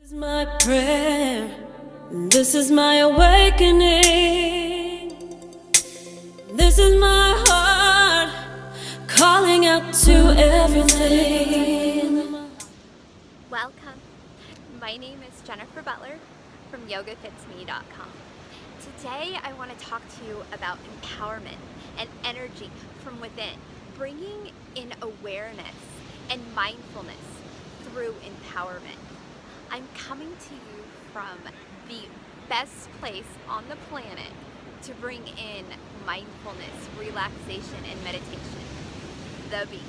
This is my prayer, this is my awakening, this is my heart calling out to everything. Welcome. My name is Jennifer Butler from YogaFitsMe.com. Today I want to talk to you about empowerment and energy from within, bringing in awareness and mindfulness through empowerment. I'm coming to you from the best place on the planet to bring in mindfulness, relaxation, and meditation, the beach.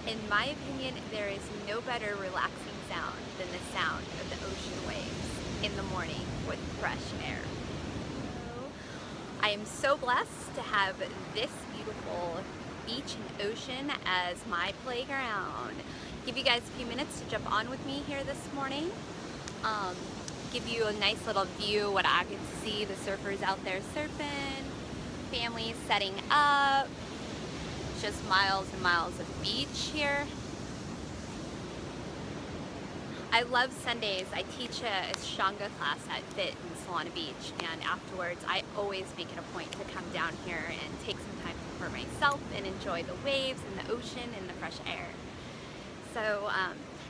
In my opinion, there is no better relaxing sound than the sound of the ocean waves in the morning with fresh air. I am so blessed to have this beautiful beach and ocean as my playground. Give you guys a few minutes to jump on with me here this morning. Give you a nice little view what I can see, the surfers out there surfing, families setting up, just miles and miles of beach here. I love Sundays. I teach a Ashtanga class at Fit in Solana Beach, and afterwards I always make it a point to come down here and take some time for myself and enjoy the waves and the ocean and the fresh air. So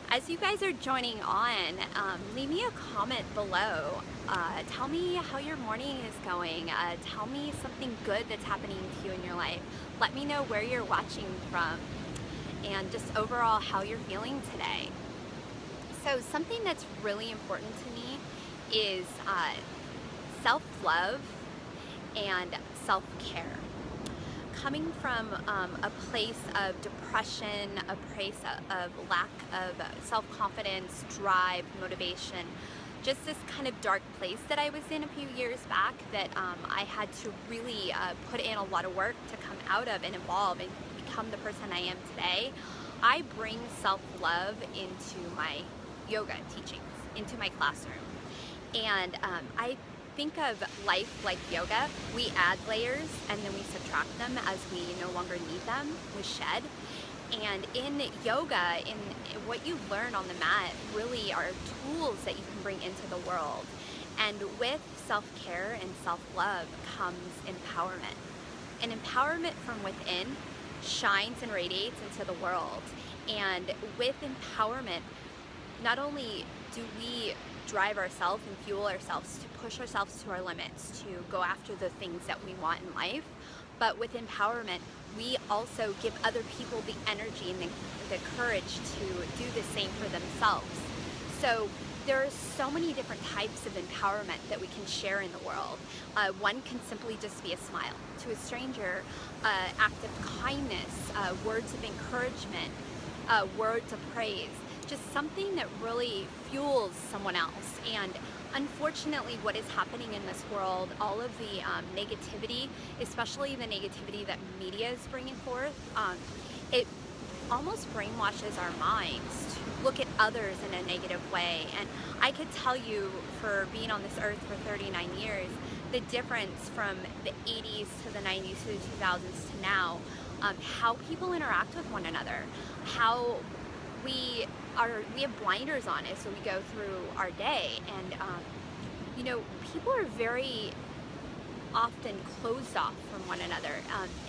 as you guys are joining on, leave me a comment below. Tell me how your morning is going. Tell me something good that's happening to you in your life. Let me know where you're watching from and just overall how you're feeling today. So something that's really important to me is self-love and self-care. Coming from a place of depression, a place of lack of self-confidence, drive, motivation, just this kind of dark place that I was in a few years back that I had to really put in a lot of work to come out of and evolve and become the person I am today. I bring self-love into my yoga teachings, into my classroom. And I think of life like yoga. We add layers and then we subtract them as we no longer need them. We shed. And in yoga, in what you learn on the mat really are tools that you can bring into the world. And with self-care and self-love comes empowerment. And empowerment from within shines and radiates into the world. And with empowerment, not only do we drive ourselves and fuel ourselves to push ourselves to our limits, to go after the things that we want in life, but with empowerment, we also give other people the energy and the courage to do the same for themselves. So there are so many different types of empowerment that we can share in the world. One can simply just be a smile to a stranger, act of kindness, words of encouragement, words of praise. Just something that really fuels someone else. And unfortunately, what is happening in this world, all of the negativity, especially the negativity that media is bringing forth, it almost brainwashes our minds to look at others in a negative way. And I could tell you, for being on this earth for 39 years, the difference from the 80s to the 90s to the 2000s to now, how people interact with one another, how we have blinders on as we go through our day, and you know, people are very often closed off from one another,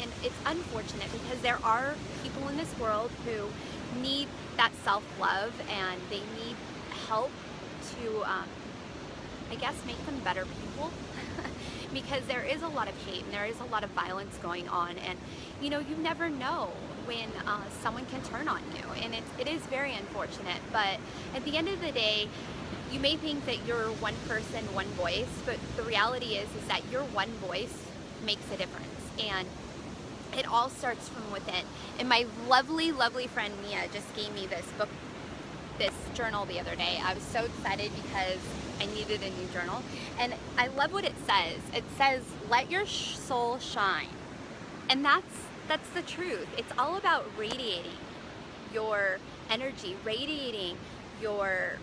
and it's unfortunate because there are people in this world who need that self-love and they need help to I guess make them better people because there is a lot of hate and there is a lot of violence going on, and you know, you never know when someone can turn on you, and it is very unfortunate. But at the end of the day, you may think that you're one person, one voice, but the reality is that your one voice makes a difference, and it all starts from within. And my lovely, lovely friend Mia just gave me this book, this journal the other day. I was so excited because I needed a new journal, and I love what it says. It says, "Let your soul shine," and that's the truth. It's all about radiating your energy, radiating your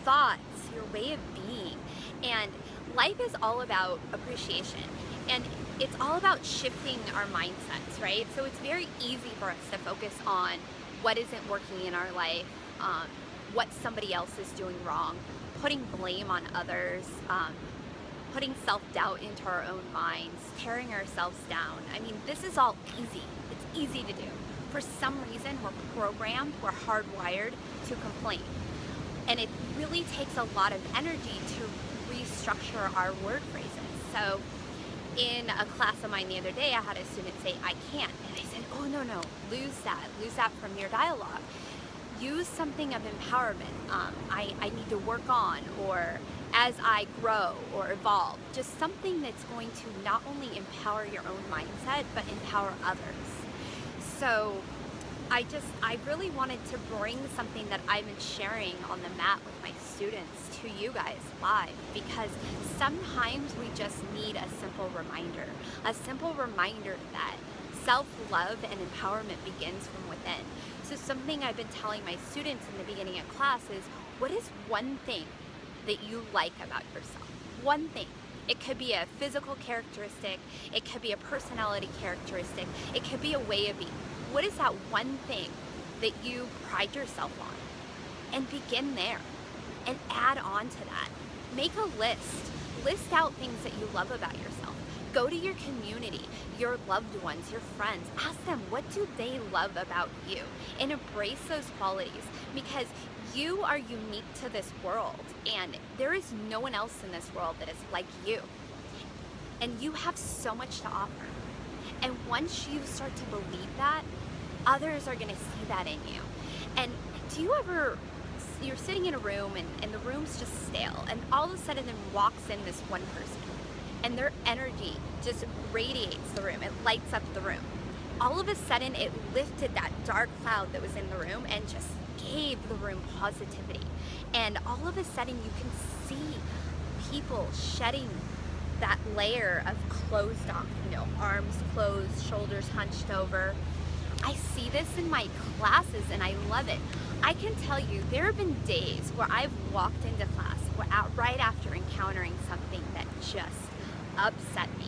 thoughts, your way of being. And life is all about appreciation, and it's all about shifting our mindsets, right? So it's very easy for us to focus on what isn't working in our life, what somebody else is doing wrong, putting blame on others, putting self-doubt into our own minds, tearing ourselves down. I mean, this is all easy. It's easy to do. For some reason, we're programmed, we're hardwired to complain. And it really takes a lot of energy to restructure our word phrases. So in a class of mine the other day, I had a student say, I can't. And I said, oh, no, lose that from your dialogue. Use something of empowerment. I need to work on, or as I grow or evolve. Just something that's going to not only empower your own mindset, but empower others. So I really wanted to bring something that I've been sharing on the mat with my students to you guys live, because sometimes we just need a simple reminder that self-love and empowerment begins from within. So something I've been telling my students in the beginning of class is, what is one thing that you like about yourself? One thing. It could be a physical characteristic, it could be a personality characteristic, it could be a way of being. What is that one thing that you pride yourself on? And begin there and add on to that. Make a list. List out things that you love about yourself. Go to your community, your loved ones, your friends. Ask them, what do they love about you? And embrace those qualities, because you are unique to this world, and there is no one else in this world that is like you. And you have so much to offer. And once you start to believe that, others are going to see that in you. And do you ever, you're sitting in a room and the room's just stale, and all of a sudden then walks in this one person, and their energy just radiates the room, it lights up the room. All of a sudden it lifted that dark cloud that was in the room and just gave the room positivity. And all of a sudden you can see people shedding that layer of closed off, arms closed, shoulders hunched over. I see this in my classes and I love it. I can tell you, there have been days where I've walked into class right after encountering something that just upset me.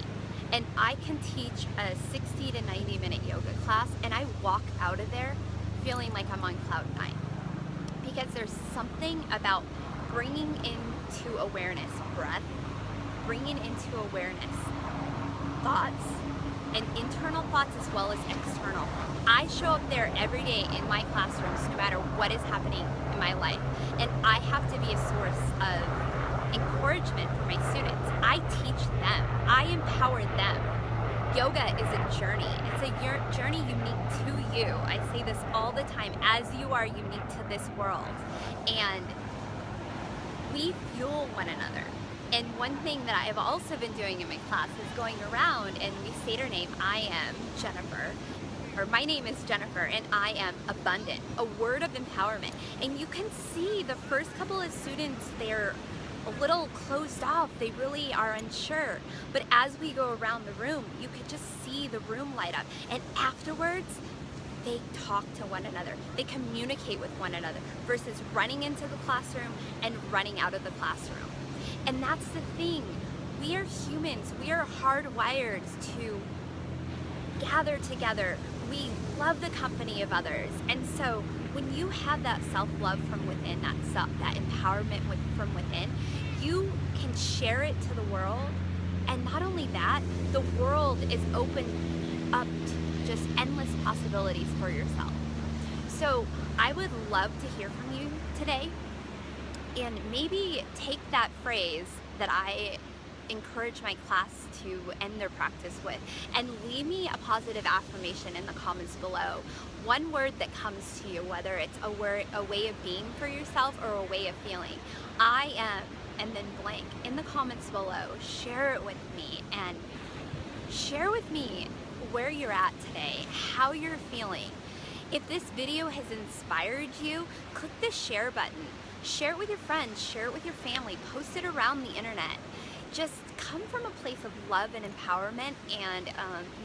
And I can teach a 60 to 90 minute yoga class and I walk out of there feeling like I'm on cloud 9. Because there's something about bringing into awareness breath, bringing into awareness thoughts, and internal thoughts as well as external. I show up there every day in my classrooms no matter what is happening in my life, and I have to be a source of encouragement for my students. I teach them, I empower them. Yoga is a journey. It's a journey unique to you. I say this all the time, as you are unique to this world. And we fuel one another. And one thing that I've also been doing in my class is going around and we state our name. I am Jennifer, or my name is Jennifer, and I am abundant, a word of empowerment. And you can see the first couple of students, they're a little closed off, they really are unsure. But as we go around the room, you could just see the room light up. And afterwards, they talk to one another. They communicate with one another versus running into the classroom and running out of the classroom. And that's the thing. We are humans. We are hardwired to gather together. We love the company of others. And so when you have that self-love from within, that empowerment from within, you can share it to the world. And not only that, the world is open up to just endless possibilities for yourself. So I would love to hear from you today, and maybe take that phrase that I encourage my class to end their practice with and leave me a positive affirmation in the comments below. One word that comes to you, whether it's a way of being for yourself or a way of feeling. I am, and then blank, in the comments below. Share it with me, and share with me where you're at today, how you're feeling. If this video has inspired you, click the share button. Share it with your friends, share it with your family, post it around the internet. Just come from a place of love and empowerment, and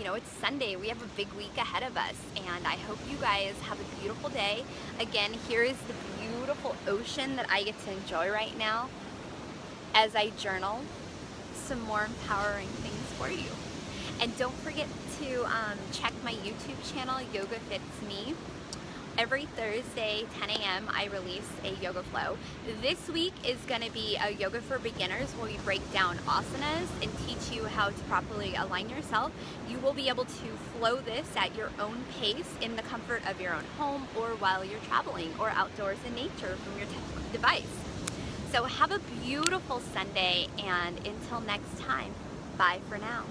it's Sunday. We have a big week ahead of us, and I hope you guys have a beautiful day. Again, here is the beautiful ocean that I get to enjoy right now as I journal some more empowering things for you. And don't forget to check my YouTube channel, Yoga Fits Me. Every Thursday, 10 a.m., I release a yoga flow. This week is going to be a yoga for beginners where we break down asanas and teach you how to properly align yourself. You will be able to flow this at your own pace in the comfort of your own home or while you're traveling or outdoors in nature from your device. So have a beautiful Sunday, and until next time, bye for now.